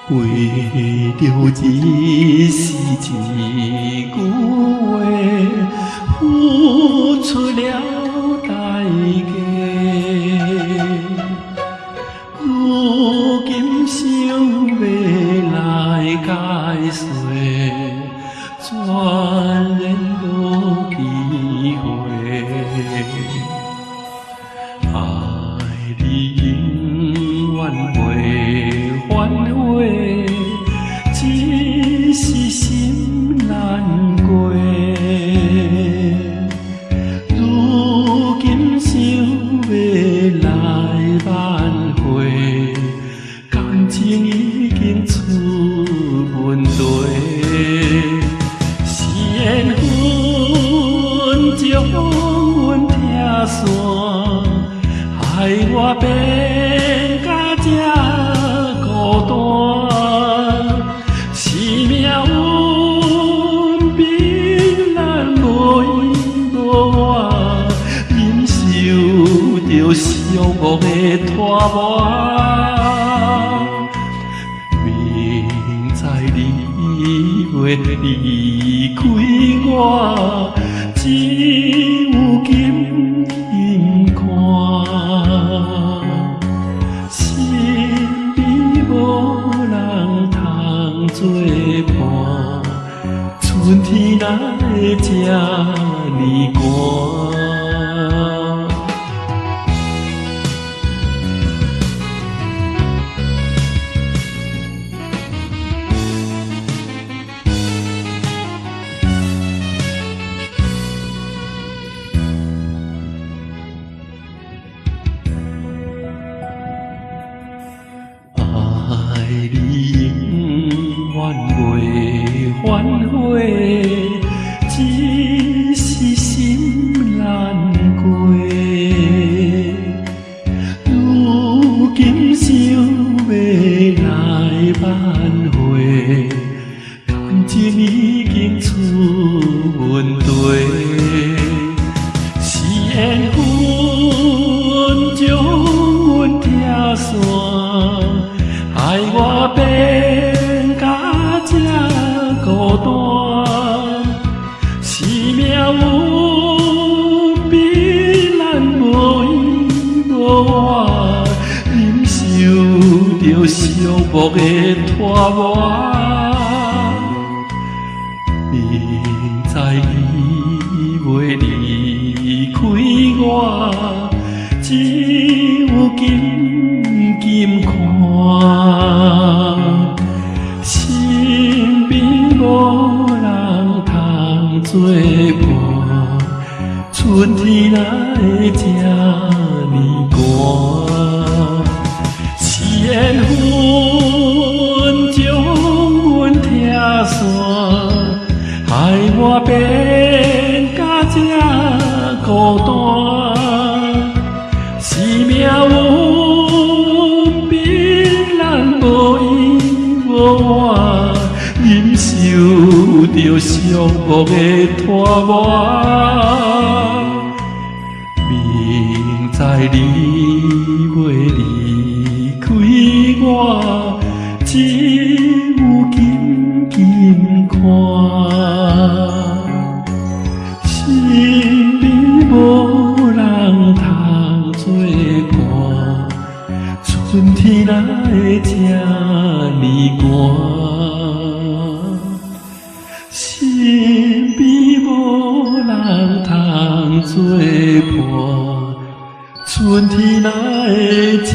为着一时一句话，付出了代价。如今想要来解释，全然无机会。爱你永远袂反悔，只是心难过。如今想要来挽回，感情已经出问题。是缘分将阮拆散，害我变甲这孤单。是命运逼咱无依无靠，忍受着寂寞的拖磨。明知你袂离开我，只有紧紧看。心比无人通作伴，春天哪会这呢寒？爱你永远袂反悔，只是心难过。如今想要来挽回，感情已经出问题。是缘分将阮拆散，害我变甲这孤单。是命运逼咱无依无靠，忍受着寂寞的拖磨。明知你袂离开我，只有紧紧看。心比无人通作伴，春天哪会这呢寒？是缘分将阮拆散，害我变甲这孤单。是命运逼咱无依无靠，忍受着寂寞的拖磨。明知你袂离开我，只有紧紧看。心里无人通作伴，春天哪会这呢寒？心比无人通作伴，春天哪会这